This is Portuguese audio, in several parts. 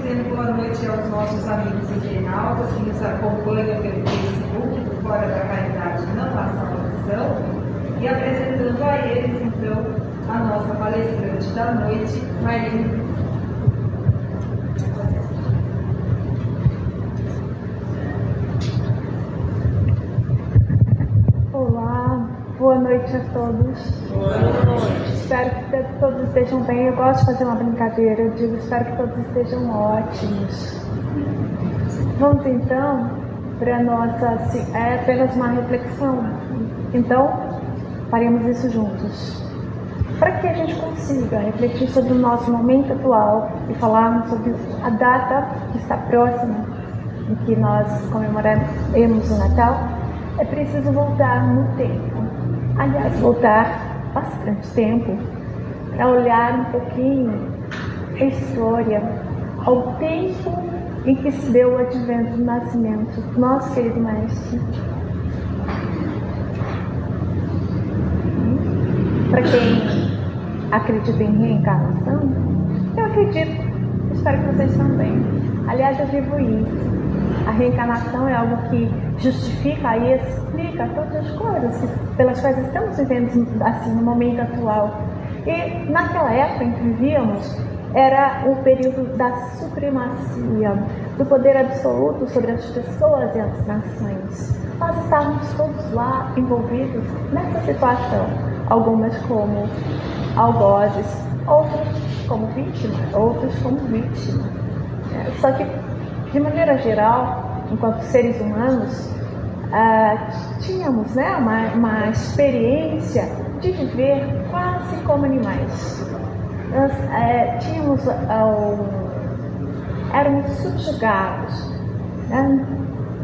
dizendo boa noite aos nossos amigos internautas que nos acompanham pelo Facebook do Fora da Realidade Não Há Salvação, e apresentando a eles, então, a nossa palestrante da noite, Marlene. Olá, boa noite a todos. Boa noite. Espero que todos estejam bem. Eu gosto de fazer uma brincadeira, eu digo espero que todos estejam ótimos. Vamos então para a nossa, apenas uma reflexão. Então, faremos isso juntos. Para que a gente consiga refletir sobre o nosso momento atual e falarmos sobre a data que está próxima em que nós comemoraremos o Natal, é preciso voltar no tempo. Aliás, voltar bastante tempo para olhar um pouquinho a história, ao tempo em que se deu o advento do nascimento do nosso querido Mestre. Para quem acredita em reencarnação, eu acredito, espero que vocês também. Aliás, eu vivo isso. A reencarnação é algo que justifica e explica todas as coisas pelas quais estamos vivendo assim, no momento atual. E naquela época em que vivíamos, era o período da supremacia, do poder absoluto sobre as pessoas e as nações. Nós estávamos todos lá envolvidos nessa situação, algumas como algozes, outros como vítima, outros como vítima. Só que, de maneira geral, enquanto seres humanos, tínhamos uma experiência de viver quase como animais. Nós éramos subjugados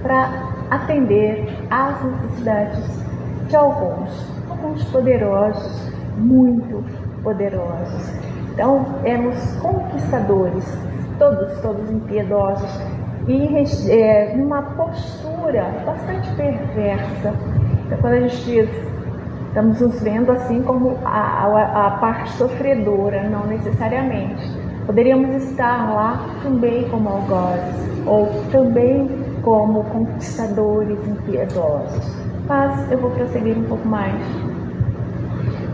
para atender às necessidades de alguns poderosos, muito poderosos. Então, éramos conquistadores, todos impiedosos, e numa postura bastante perversa. Então, quando a gente diz, estamos nos vendo assim como a parte sofredora, não necessariamente. Poderíamos estar lá também como algozes, ou também como conquistadores impiedosos. Mas eu vou prosseguir um pouco mais.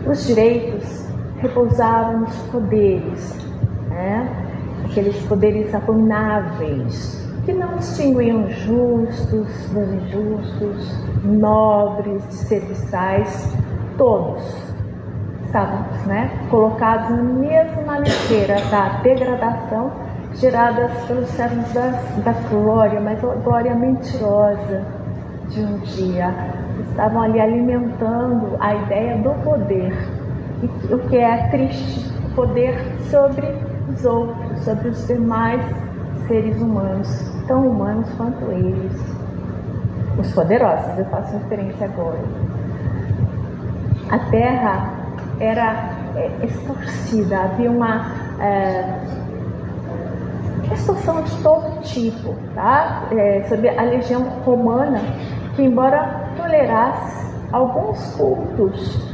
Os direitos repousavam nos poderes, aqueles poderes abomináveis, que não distinguiam justos dos injustos, nobres de serviçais, todos estavam colocados na mesma lixeira da degradação gerada pelos servos da glória, mas a glória mentirosa de um dia. Estavam ali alimentando a ideia do poder, e o que é triste, o poder sobre os outros, sobre os demais seres humanos, tão humanos quanto eles, os poderosos. Eu faço referência agora. A terra era extorcida, havia uma extorsão de todo tipo, sobre a legião romana, que embora tolerasse alguns cultos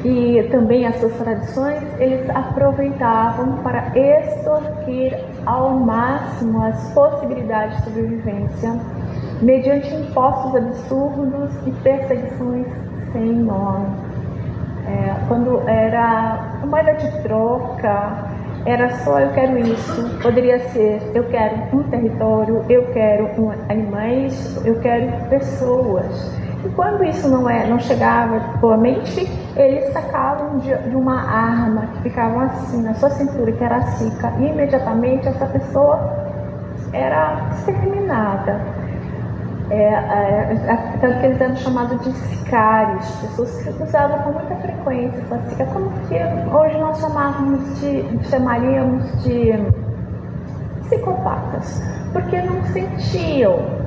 e também as suas tradições, eles aproveitavam para extorquir ao máximo as possibilidades de sobrevivência mediante impostos absurdos e perseguições sem nome. Quando era a moeda de troca, era só eu quero isso, poderia ser eu quero um território, eu quero animais, eu quero pessoas. E quando isso não chegava atualmente, eles sacavam de uma arma que ficava assim na sua cintura, que era a sica, e imediatamente essa pessoa era exterminada. Tanto que eles eram chamados de sicários, pessoas que usavam com muita frequência essa sica, como que hoje nós chamaríamos de psicopatas, porque não sentiam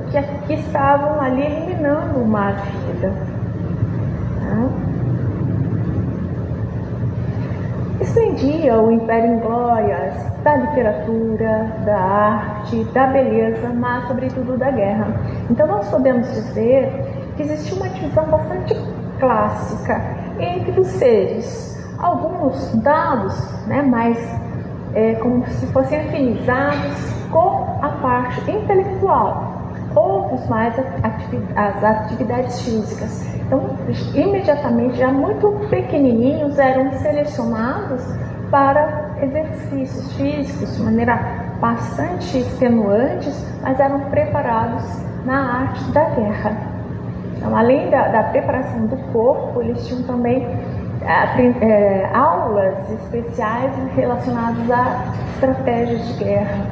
que estavam ali eliminando uma vida. Estendia o império em glórias da literatura, da arte, da beleza, mas sobretudo da guerra. Então nós podemos dizer que existe uma divisão bastante clássica entre os seres, alguns dados mais como se fossem afinizados com a parte intelectual, outros mais as atividades físicas. Então, imediatamente, já muito pequenininhos, eram selecionados para exercícios físicos de maneira bastante extenuantes, mas eram preparados na arte da guerra. Então, além da preparação do corpo, eles tinham também aulas especiais relacionadas a estratégias de guerra,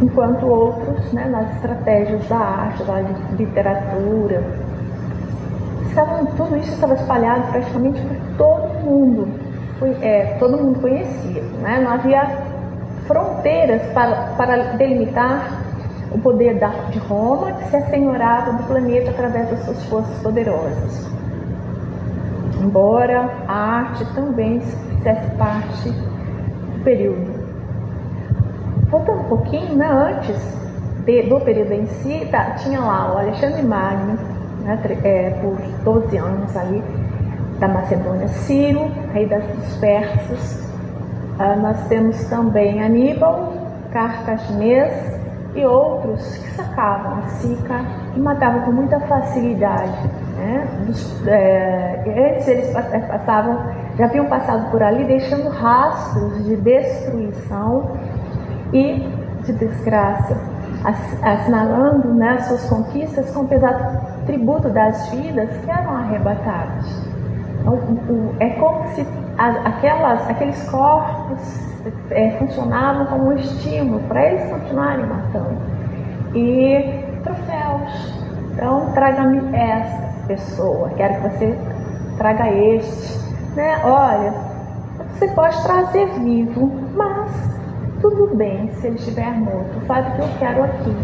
enquanto outros, nas estratégias da arte, da literatura. Tudo isso estava espalhado praticamente por todo mundo. Todo mundo conhecia, não havia fronteiras para delimitar o poder de Roma, que se assenhorava do planeta através das suas forças poderosas. Embora a arte também fizesse parte do período. Voltando um pouquinho, antes do período em si, tinha lá o Alexandre Magno, por 12 anos ali, da Macedônia, Ciro, rei dos persas. Nós temos também Aníbal, cartaginês, e outros que sacavam a Sica e matavam com muita facilidade. Antes eles já haviam passado por ali, deixando rastros de destruição e de desgraça, assinalando suas conquistas com o pesado tributo das vidas que eram arrebatados. Então, é como se aqueles corpos funcionavam como um estímulo para eles continuarem matando. E troféus. Então, traga-me esta pessoa, quero que você traga este. Olha, você pode trazer vivo, mas tudo bem se ele estiver morto. Faz o que eu quero aqui.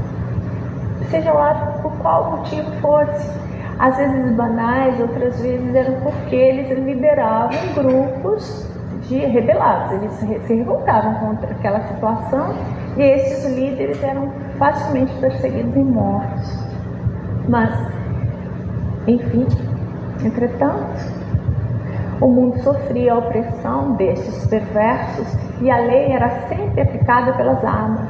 Seja lá por qual motivo fosse. Às vezes banais, outras vezes eram porque eles lideravam grupos de rebelados. Eles se revoltavam contra aquela situação e esses líderes eram facilmente perseguidos e mortos. Mas, enfim, entretanto, o mundo sofria a opressão destes perversos e a lei era sempre aplicada pelas armas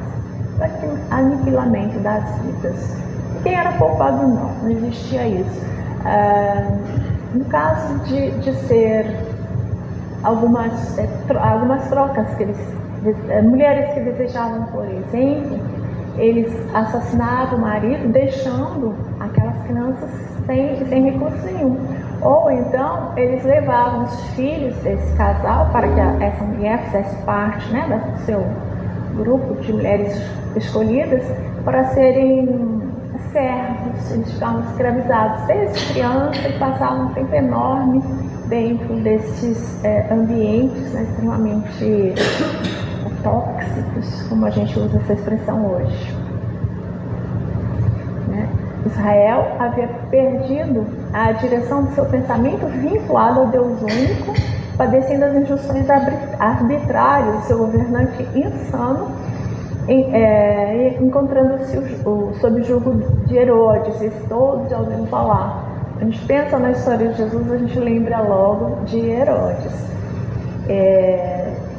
para o aniquilamento das vidas. Quem era poupado não existia isso. No caso de ser algumas trocas que mulheres que desejavam, por exemplo, eles assassinavam o marido, deixando aquelas crianças sem recurso nenhum. Ou então eles levavam os filhos desse casal para que essa mulher fizesse parte do seu grupo de mulheres escolhidas para serem servos. Eles ficavam escravizados desde criança e passavam um tempo enorme dentro desses ambientes extremamente tóxicos, como a gente usa essa expressão hoje. Israel havia perdido a direção do seu pensamento vinculado ao Deus único, padecendo as injunções arbitrárias do seu governante insano, encontrando-se sob o jugo de Herodes. E todos já ouviram falar. A gente pensa na história de Jesus, a gente lembra logo de Herodes.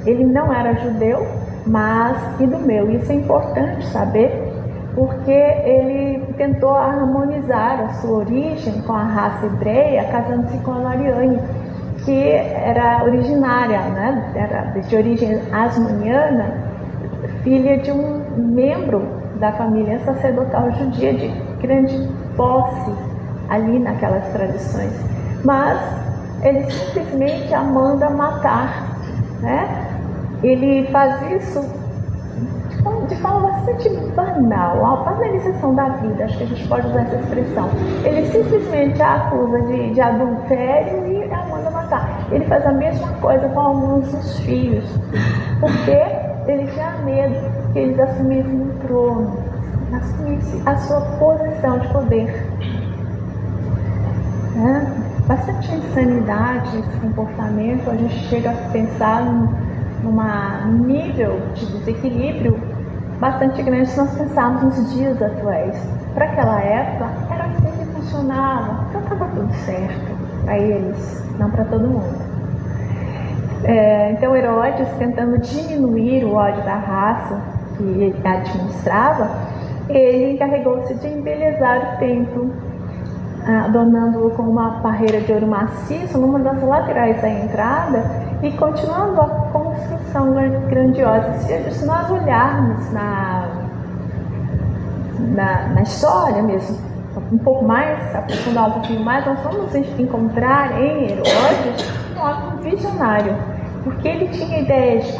Ele não era judeu, mas idumeu. Isso é importante saber, porque ele tentou harmonizar a sua origem com a raça hebreia, casando-se com a Mariane, que era originária, era de origem asmoniana, filha de um membro da família sacerdotal judia de grande posse ali naquelas tradições. Mas ele simplesmente a manda matar, Ele faz isso de forma bastante banal, a banalização da vida, acho que a gente pode usar essa expressão. Ele simplesmente a acusa de adultério e a manda matar. Ele faz a mesma coisa com alguns dos filhos, porque ele tinha medo que eles assumissem o trono, assumissem a sua posição de poder. Bastante insanidade esse comportamento. A gente chega a pensar num nível de desequilíbrio bastante grande se nós pensarmos nos dias atuais. Para aquela época era assim que funcionava, então estava tudo certo para eles, não para todo mundo. Então Herodes, tentando diminuir o ódio da raça que ele administrava, ele encarregou-se de embelezar o templo, adornando-o com uma barreira de ouro maciço numa das laterais da entrada e continuando a construção grandiosa. Se nós olharmos na história mesmo, um pouco mais, aprofundar um pouquinho mais, nós vamos encontrar em Herodes um homem visionário, porque ele tinha ideias de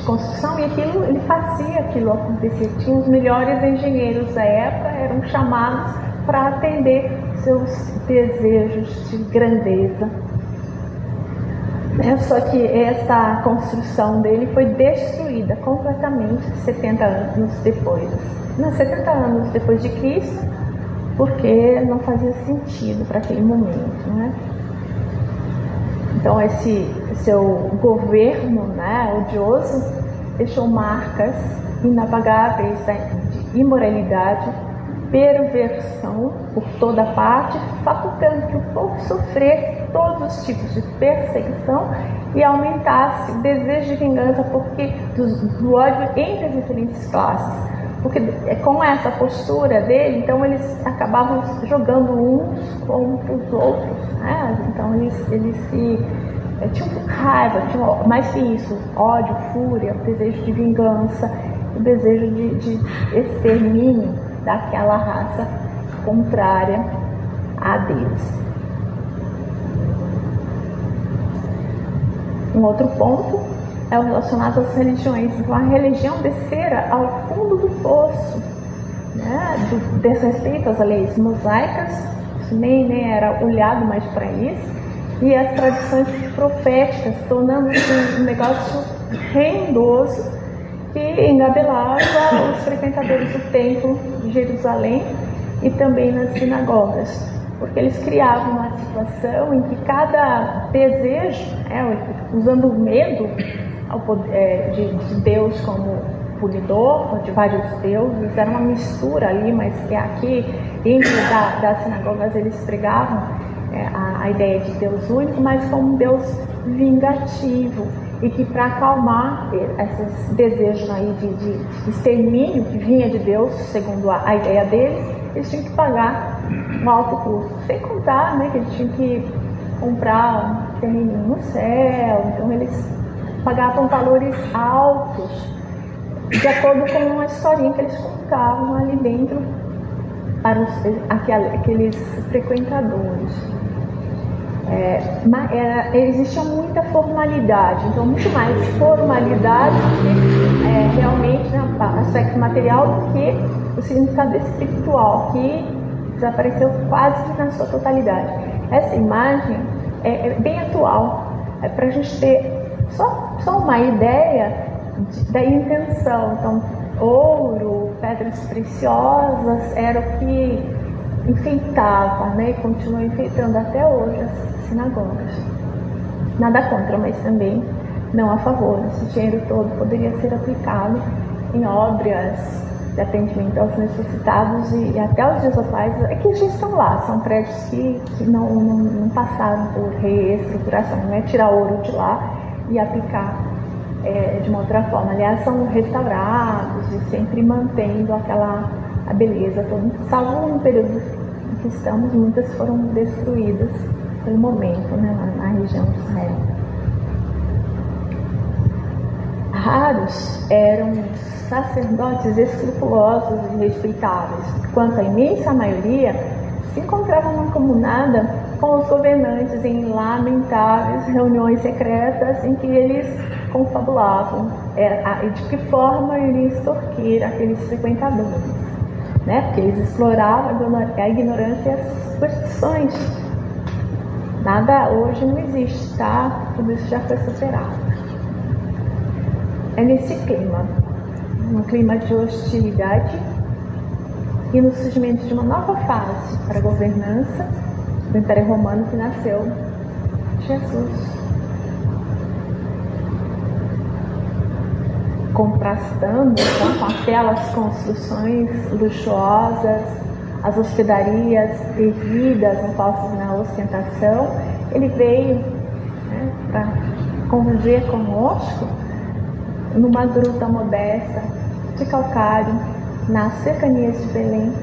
construção e ele fazia aquilo acontecer. Tinha os melhores engenheiros da época, eram chamados para atender seus desejos de grandeza. Só que essa construção dele foi destruída completamente 70 anos depois. 70 anos depois de Cristo, porque não fazia sentido para aquele momento, né? Então esse seu governo, odioso, deixou marcas inapagáveis de imoralidade, perversão por toda parte, facultando que o povo sofresse todos os tipos de perseguição e aumentasse o desejo de vingança do ódio entre as diferentes classes. Porque com essa postura dele, então eles acabavam jogando uns contra os outros, né? Então eles tinham raiva, tinham mais que isso, ódio, fúria, desejo de vingança, o desejo de extermínio daquela raça contrária a Deus. Um outro ponto é o relacionado às religiões. Então a religião descera ao fundo do poço, né? Do desrespeito às leis mosaicas, isso nem era olhado mais para isso, e as tradições proféticas, tornando-se um negócio rendoso que engabelava os frequentadores do templo de Jerusalém e também nas sinagogas, porque eles criavam uma situação em que cada desejo, usando o medo de Deus como punidor, de vários deuses, era uma mistura ali, mas que aqui dentro das sinagogas eles pregavam a ideia de Deus único, mas como um Deus vingativo, e que para acalmar esses desejos aí de extermínio que vinha de Deus, segundo a ideia deles, eles tinham que pagar um alto custo. Sem contar, que eles tinham que comprar um terreno no céu, então eles pagavam valores altos, de acordo com uma historinha que eles contavam ali dentro para aqueles frequentadores. Existia muita formalidade, então muito mais formalidade que realmente aspecto material do que o significado espiritual, que desapareceu quase na sua totalidade. Essa imagem é bem atual, para a gente ter só uma ideia da intenção. Então, ouro, pedras preciosas era o que enfeitava, e continua enfeitando até hoje as sinagogas. Nada contra, mas também não a favor. Esse dinheiro todo poderia ser aplicado em obras de atendimento aos necessitados e até aos dias atuais, que já estão lá, são prédios que não passaram por reestruturação, não é tirar ouro de lá e aplicar de uma outra forma. Aliás, são restaurados e sempre mantendo a beleza toda. Salvo no período em que estamos, muitas foram destruídas pelo momento, na região de Israel. Raros eram os sacerdotes escrupulosos e respeitáveis, quanto a imensa maioria se encontravam mancomunada com os governantes em lamentáveis reuniões secretas em que eles confabulavam de que forma iriam extorquir aqueles frequentadores, porque eles exploravam a ignorância e as superstições. Nada hoje não existe, tudo isso já foi superado. É nesse clima, um clima de hostilidade e no surgimento de uma nova fase para a governança do Império Romano que nasceu Jesus. Contrastando com aquelas construções luxuosas, as hospedarias perdidas na ostentação, ele veio para conviver conosco numa gruta modesta de calcário, nas cercanias de Belém,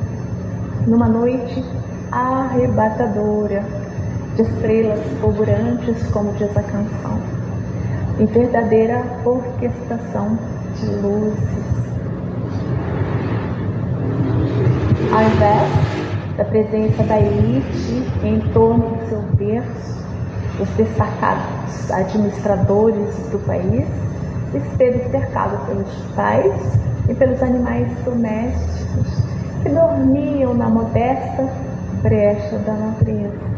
numa noite arrebatadora, de estrelas fulgurantes, como diz a canção, em verdadeira orquestração de luzes. Ao invés da presença da elite em torno do seu berço, os destacados administradores do país esteve cercado pelos pais e pelos animais domésticos que dormiam na modesta brecha da natureza.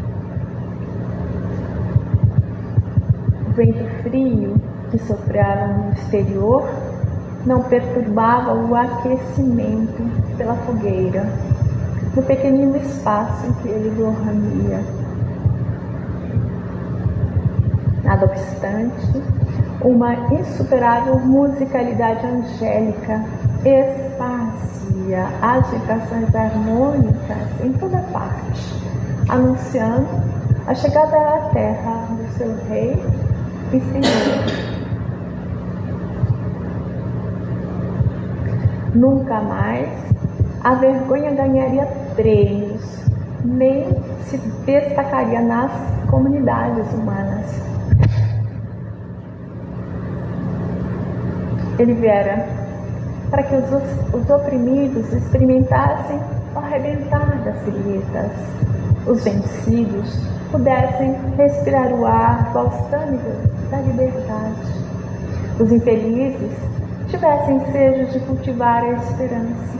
O vento frio que soprava no exterior não perturbava o aquecimento pela fogueira, no pequenino espaço em que ele dormia. Nada obstante, uma insuperável musicalidade angélica esparcia as vibrações harmônicas em toda parte, anunciando a chegada à terra do seu rei e senhor. Nunca mais a vergonha ganharia prêmios, nem se destacaria nas comunidades humanas. Ele viera para que os oprimidos experimentassem o arrebentar das grietas, os vencidos pudessem respirar o ar balsâmico da liberdade, os infelizes tivessem sede de cultivar a esperança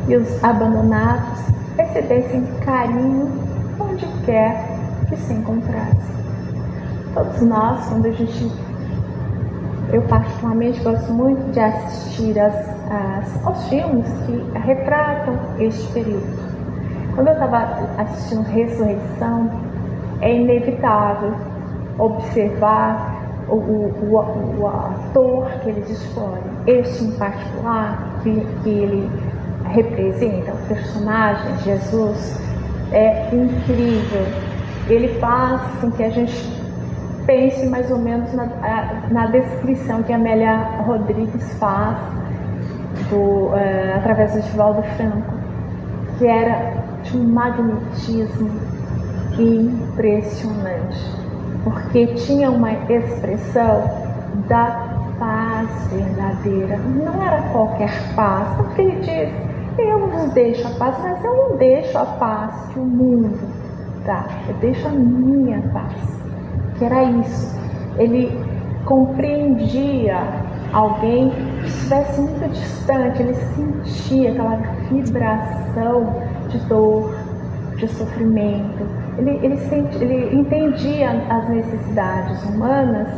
e os abandonados recebessem carinho onde quer que se encontrassem. Todos nós, quando eu particularmente gosto muito de assistir aos filmes que retratam este período. Quando eu estava assistindo Ressurreição, é inevitável observar o ator que eles escolhem. Este em particular, que ele representa, o personagem Jesus, é incrível. Ele faz com que a gente pense mais ou menos na descrição que a Amélia Rodrigues faz através do Divaldo Franco, que era de um magnetismo impressionante, porque tinha uma expressão da paz verdadeira. Não era qualquer paz, porque ele diz: eu vos deixo a paz, mas eu não deixo a paz que o mundo dá, eu deixo a minha paz. Que era isso. Ele compreendia alguém que estivesse muito distante, ele sentia aquela vibração de dor, de sofrimento. Ele entendia as necessidades humanas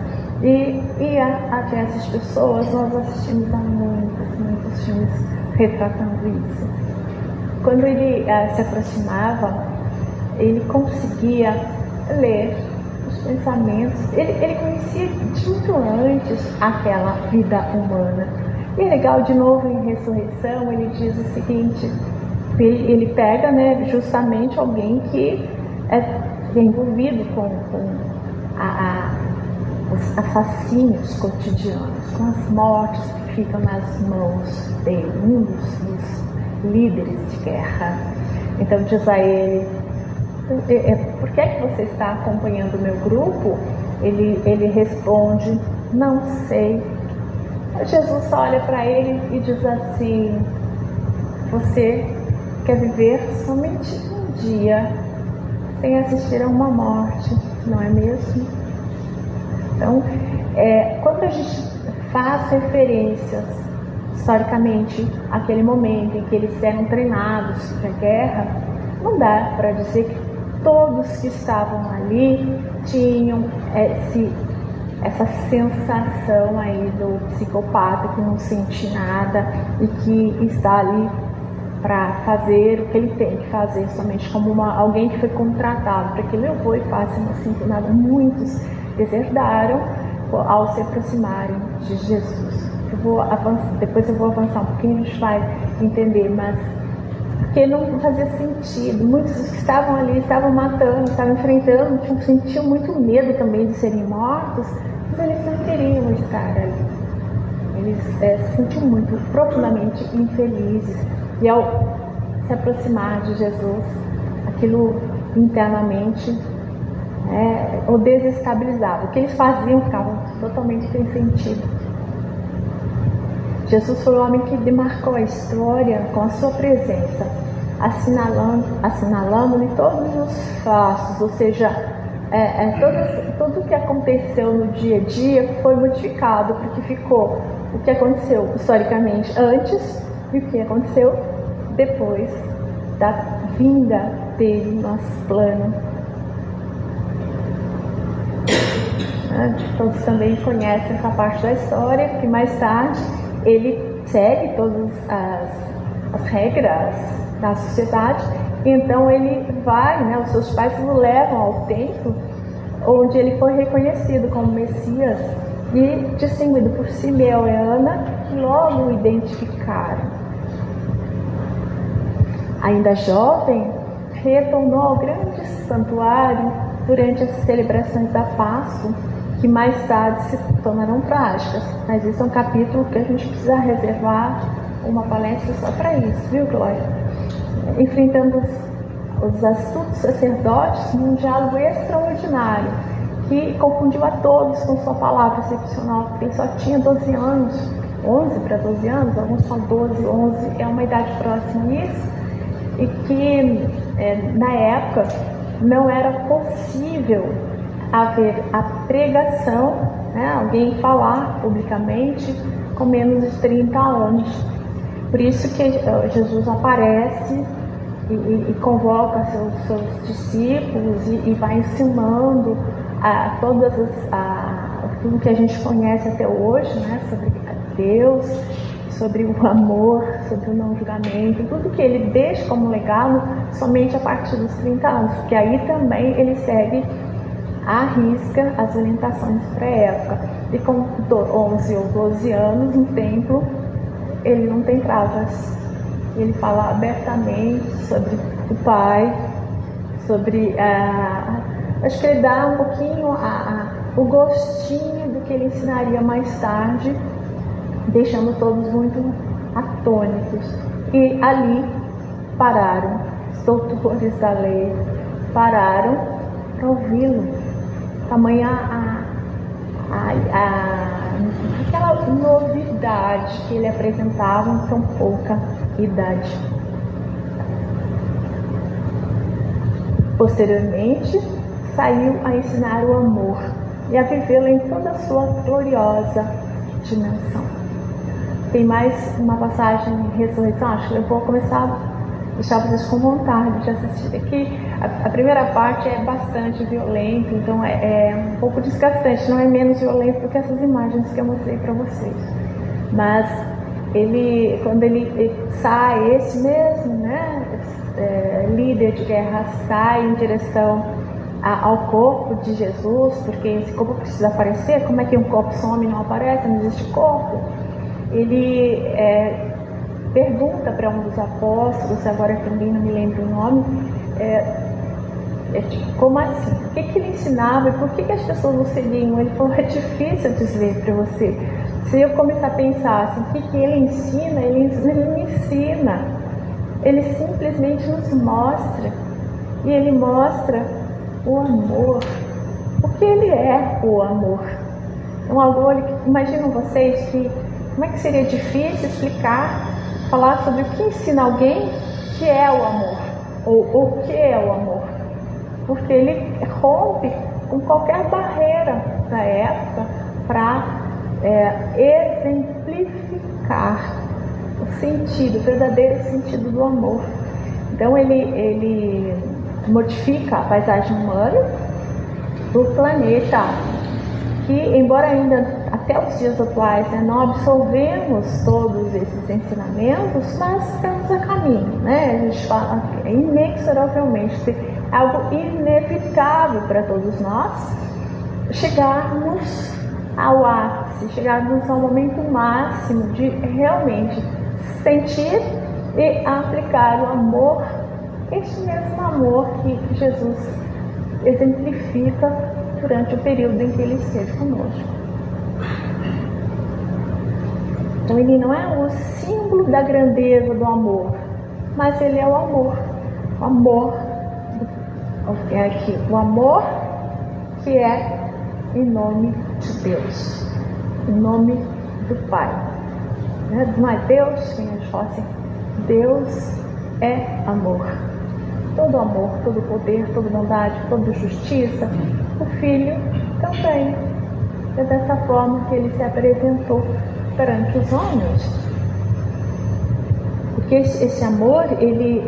e ia até essas pessoas. Nós assistimos a muitos filmes retratando isso. Quando ele se aproximava, ele conseguia ler os pensamentos. Ele conhecia de muito antes aquela vida humana. E é legal, de novo, em Ressurreição, ele diz o seguinte: ele pega, justamente alguém que é envolvido com os assassínios cotidianos, com as mortes que ficam nas mãos dele, um dos líderes de guerra. Então diz a ele: por que é que você está acompanhando o meu grupo? Ele responde: não sei. Jesus olha para ele e diz assim: você quer viver somente um dia sem assistir a uma morte, não é mesmo? Então, quando a gente faz referências historicamente àquele momento em que eles eram treinados para a guerra, não dá para dizer que todos que estavam ali tinham essa sensação aí do psicopata que não sente nada e que está ali para fazer o que ele tem que fazer, somente como alguém que foi contratado para aquilo. Eu vou e faço, não sinto nada. Muitos deserdaram ao se aproximarem de Jesus. Depois eu vou avançar um pouquinho, a gente vai entender, mas porque não fazia sentido. Muitos que estavam ali estavam matando, estavam enfrentando, sentiam muito medo também de serem mortos, mas eles não queriam estar ali. Eles se sentiam muito profundamente infelizes, e ao se aproximar de Jesus, aquilo internamente o desestabilizava. O que eles faziam ficava totalmente sem sentido. Jesus foi o homem que demarcou a história com a sua presença, assinalando-lhe todos os fatos, ou seja, tudo o que aconteceu no dia a dia foi modificado, porque ficou o que aconteceu historicamente antes e o que aconteceu depois da vinda dele no nosso plano. Todos também conhecem essa parte da história, que mais tarde ele segue todas as regras da sociedade. Então ele vai, os seus pais o levam ao templo, onde ele foi reconhecido como Messias e distinguido por Simeão e Ana, que logo o identificaram. Ainda jovem, retornou ao grande santuário durante as celebrações da Páscoa, que mais tarde se tornaram trágicas. Mas esse é um capítulo que a gente precisa reservar uma palestra só para isso, viu, Glória? Enfrentando os astutos sacerdotes num diálogo extraordinário, que confundiu a todos com sua palavra excepcional, porque ele só tinha 12 anos, 11 para 12 anos, alguns falam 12, 11, é uma idade próxima a isso, e que na época não era possível haver a pregação, alguém falar publicamente com menos de 30 anos. Por isso que Jesus aparece e convoca seus discípulos e vai ensinando tudo que a gente conhece até hoje, sobre Deus, sobre o amor, sobre o não julgamento, tudo que ele deixa como legado somente a partir dos 30 anos, porque aí também ele segue à risca as orientações para a época. E com 11 ou 12 anos no templo, ele não tem travas. Ele fala abertamente sobre o Pai, sobre acho que ele dá um pouquinho o gostinho do que ele ensinaria mais tarde, deixando todos muito atônitos. E ali pararam os doutores da lei, pararam para ouvi-lo. Tamanha aquela novidade que ele apresentava em tão pouca idade. Posteriormente, saiu a ensinar o amor e a vivê-lo em toda a sua gloriosa dimensão. Tem mais uma passagem em Ressurreição, acho que eu vou começar a deixar vocês com vontade de assistir aqui. A primeira parte é bastante violenta, então é um pouco desgastante, não é menos violento do que essas imagens que eu mostrei para vocês. Mas quando ele sai, esse mesmo líder de guerra sai em direção ao corpo de Jesus, porque esse corpo precisa aparecer. Como é que um corpo some e não aparece? Não existe corpo. Ele pergunta para um dos apóstolos, agora também não me lembro o nome, como assim? O que ele ensinava e por que as pessoas não seguiam? Ele falou: é difícil dizer para você. Se eu começar a pensar assim, o que ele ensina, ele me ensina. Ele simplesmente nos mostra. E ele mostra o amor. Porque ele é o amor. É um amor que, imaginam vocês como é que seria difícil explicar, falar sobre o que ensina alguém que é o amor. Ou o que é o amor. Porque ele rompe com qualquer barreira da época para exemplificar o sentido, o verdadeiro sentido do amor. Então ele modifica a paisagem humana do planeta, que embora ainda até os dias atuais não absorvemos todos esses ensinamentos, mas estamos a caminho, A gente fala que inexoravelmente é algo inevitável para todos nós chegarmos ao ápice, chegarmos ao momento máximo de realmente sentir e aplicar o amor, este mesmo amor que Jesus exemplifica durante o período em que ele esteve conosco. Então ele não é o símbolo da grandeza do amor, mas ele é o amor. O amor o amor que é em nome de Deus, em nome do Pai. Não é Deus quem a gente fala assim, Deus é amor. Todo amor, todo poder, toda bondade, toda justiça, o Filho também. É dessa forma que ele se apresentou perante os homens. Porque esse amor, ele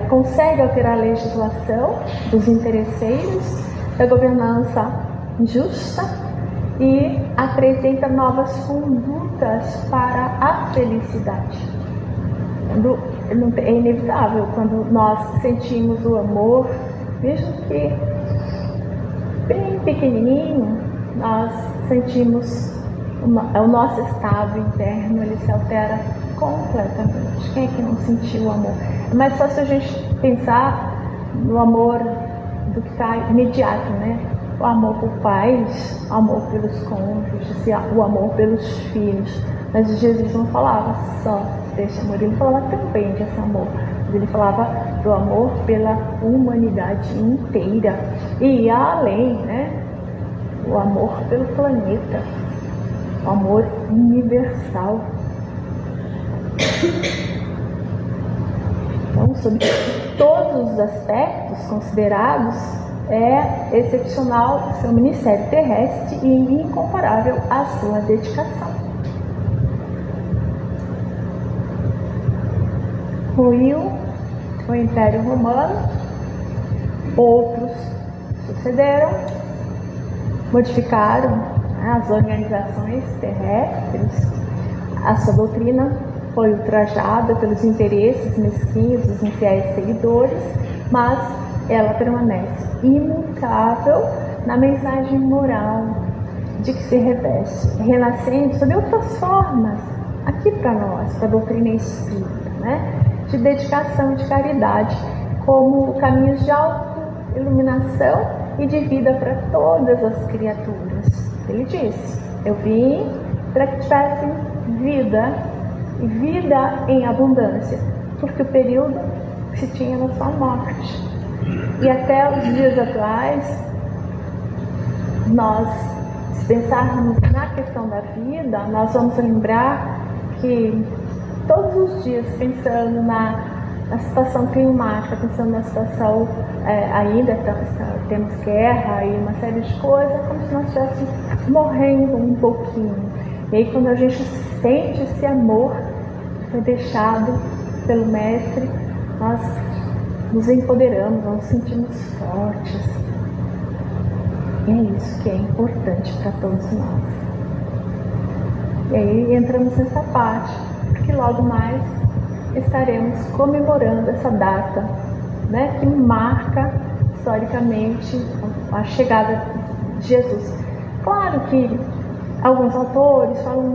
consegue alterar a legislação dos interesseiros, da governança injusta e apresenta novas condutas para a felicidade. É inevitável quando nós sentimos o amor, mesmo que bem pequenininho, nós sentimos o nosso estado interno, ele se altera completamente. Quem é que não sentiu o amor? É mais fácil a gente pensar no amor do que está imediato, né? O amor por pais, o amor pelos cônjuges, o amor pelos filhos. Mas Jesus não falava só desse amor, ele falava também desse amor. Ele falava do amor pela humanidade inteira. E além, né? O amor pelo planeta. O amor universal. Então, sobre todos os aspectos considerados, é excepcional o seu ministério terrestre e incomparável a sua dedicação. Ruiu o Império Romano, outros sucederam, modificaram as organizações terrestres, a sua doutrina foi ultrajada pelos interesses mesquinhos dos infiéis seguidores, mas ela permanece imutável na mensagem moral de que se reveste, renascendo sob outras formas, aqui para nós, para a doutrina espírita, né? De dedicação, de caridade, como caminhos de auto-iluminação e de vida para todas as criaturas. Ele disse, eu vim para que tivessem vida, e vida em abundância, porque o período que se tinha na sua morte. E até os dias atuais, nós, se pensarmos na questão da vida, nós vamos lembrar que todos os dias, pensando na situação climática, pensando na situação ainda, temos guerra e uma série de coisas, como se nós estivéssemos morrendo um pouquinho. E aí, quando a gente sente esse amor que foi deixado pelo Mestre, nós nos empoderamos, nós nos sentimos fortes. E é isso que é importante para todos nós. E aí entramos nessa parte, porque logo mais estaremos comemorando essa data, né, que marca historicamente a chegada de Jesus. Claro que alguns autores falam,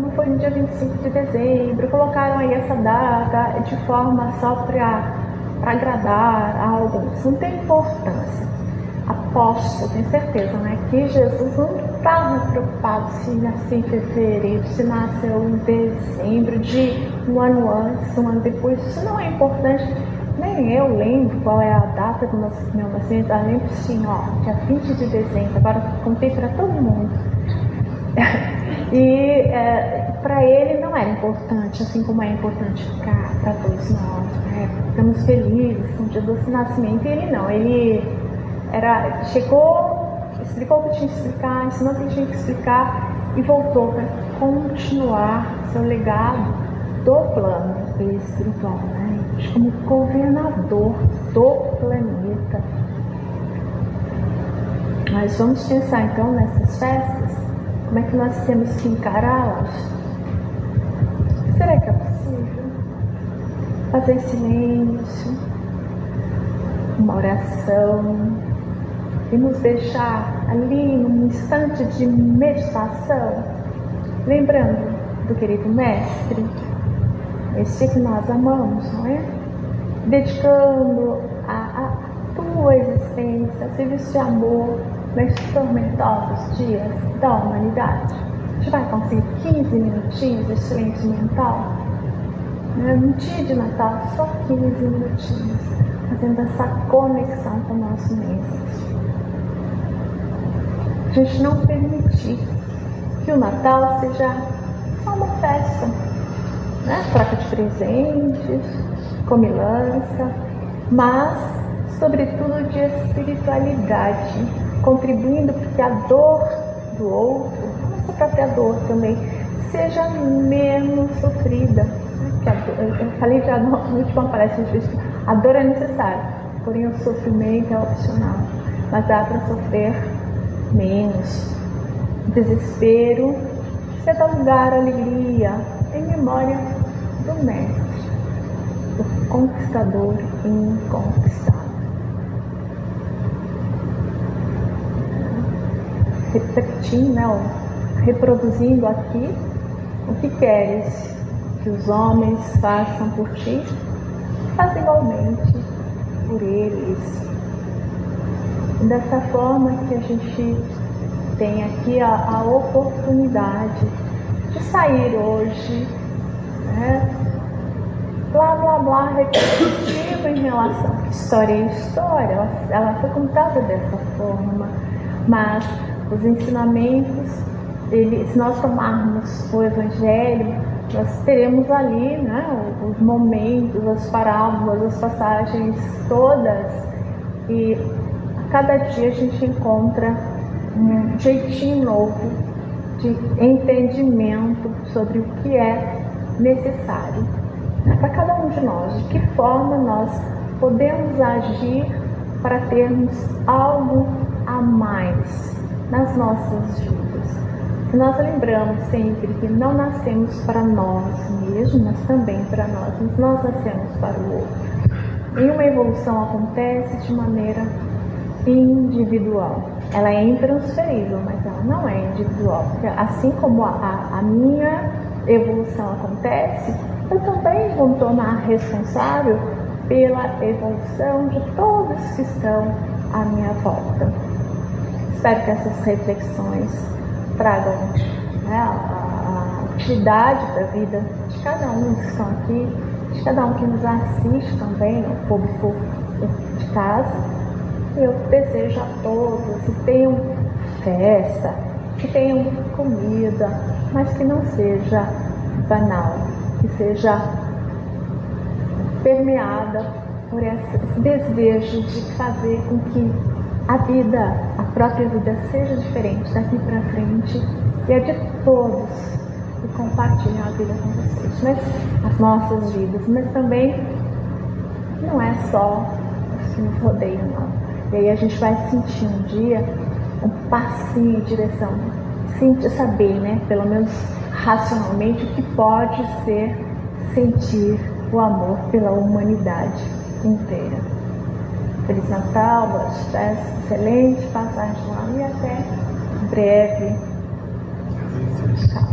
não foi no dia 25 de dezembro, colocaram aí essa data de forma só para agradar a alguns. Não tem importância. Aposto, tenho certeza, né, que Jesus não estava preocupado se nasceu em fevereiro, se nasceu em dezembro, de um ano antes, um ano depois. Isso não é importante. Nem eu lembro qual é a data do meu nascimento. Eu lembro sim, dia 20 de dezembro. Agora contei para todo mundo. E para ele não era importante, assim como é importante para todos nós, né? Ficamos felizes com o dia do seu nascimento. E ele não, ele chegou, explicou o que tinha que explicar, ensinou o que tinha que explicar e voltou para continuar seu legado do plano espiritual, né? Como governador do planeta. Mas vamos pensar então nessas festas, como é que nós temos que encará-las? Será que é possível fazer em silêncio, uma oração, e nos deixar ali num instante de meditação, lembrando do querido Mestre, esse que nós amamos, não é? Dedicando a tua existência, a serviço de amor nesses tormentosos dias da humanidade. A gente vai conseguir. assim, 15 minutinhos de silêncio mental? Um dia de Natal, só 15 minutinhos, fazendo essa conexão com o nosso mestre. A gente não permitir que o Natal seja só uma festa, né? Troca de presentes, comilança, mas, sobretudo, de espiritualidade, contribuindo para que a dor do outro, a nossa própria dor também, seja menos sofrida. Eu falei já na última palestra que a dor é necessária, porém o sofrimento é opcional, mas dá para sofrer menos. Desespero, você dá lugar à alegria, em memória do mestre, do conquistador inconquistável. Repetindo, né, reproduzindo aqui: o que queres que os homens façam por ti, faz igualmente por eles. E dessa forma que a gente tem aqui a oportunidade de sair hoje, né, blá blá blá, repetitivo em relação à história e história, ela foi contada dessa forma, mas os ensinamentos, se nós tomarmos o Evangelho, nós teremos ali, né, os momentos, as parábolas, as passagens todas, e a cada dia a gente encontra um jeitinho novo de entendimento sobre o que é necessário, né, para cada um de nós, de que forma nós podemos agir para termos algo a mais nas nossas vidas. E nós lembramos sempre que não nascemos para nós mesmos, mas também para nós, mas nós nascemos para o outro. E uma evolução acontece de maneira individual. Ela é intransferível, mas ela não é individual, porque assim como a minha evolução acontece, eu também vou me tornar responsável pela evolução de todos que estão à minha volta. Espero que essas reflexões tragam, né, a utilidade da vida de cada um que estão aqui, de cada um que nos assiste também, o público de casa. Eu desejo a todos que tenham festa, que tenham comida, mas que não seja banal, que seja permeada por esse desejo de fazer com que a vida, a própria vida, seja diferente daqui para frente, e a de todos que compartilham a vida com vocês, mas as nossas vidas, mas também não é só os que nos rodeiam, não. E aí a gente vai sentir um dia um passinho em direção, saber, né, pelo menos racionalmente, o que pode ser sentir o amor pela humanidade inteira. Feliz Natal, boas festas, excelente passagem de ano e até breve. Tchau.